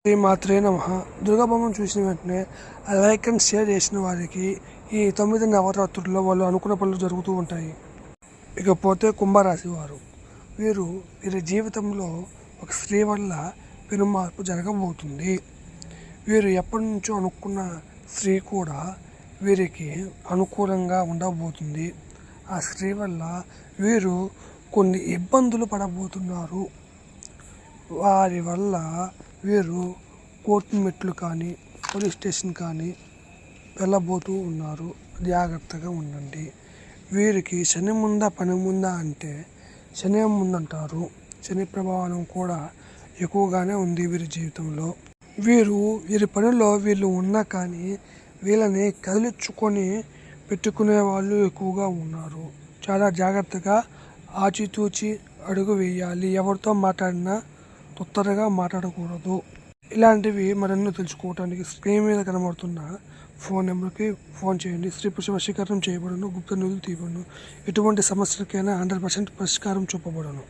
శ్రీమాత్రే నమః. దుర్గాబొమ్మను చూసిన వెంటనే లైక్ అండ్ షేర్ చేసిన వారికి ఈ 9 నవరాత్రుల్లో వాళ్ళు అనుకున్న పనులు జరుగుతూ ఉంటాయి. ఇకపోతే కుంభరాశి వారు, వీరి జీవితంలో ఒక స్త్రీ వల్ల పెను మార్పు జరగబోతుంది. వీరు ఎప్పటి నుంచో అనుకున్న స్త్రీ కూడా వీరికి అనుకూలంగా ఉండబోతుంది. ఆ స్త్రీ వల్ల వీరు కొన్ని ఇబ్బందులు పడబోతున్నారు. వారి వల్ల వీరు కోర్టు మెట్లు కానీ పోలీస్ స్టేషన్ కానీ వెళ్ళబోతూ ఉన్నారు. జాగ్రత్తగా ఉండండి. వీరికి శని ముందా పని ముందా అంటే శని ముందంటారు. శని ప్రభావం కూడా ఎక్కువగానే ఉంది వీరి జీవితంలో. వీరి పనిలో వీళ్ళు ఉన్నా కానీ వీళ్ళని కదిలించుకొని పెట్టుకునే వాళ్ళు ఎక్కువగా ఉన్నారు. చాలా జాగ్రత్తగా ఆచితూచి అడుగు వేయాలి. ఎవరితో మాట్లాడినా తొందరగా మాట్లాడకూడదు. ఇలాంటివి మరెన్నో తెలుసుకోవడానికి స్క్రీన్ మీద కనబడుతున్న ఫోన్ నెంబర్కి ఫోన్ చేయండి. స్త్రీ పురుష వశీకరణం చేయబడును, గుప్త నిధులు తీయబడును, ఎటువంటి సమస్యలకైనా 100% పరిష్కారం చూపబడును.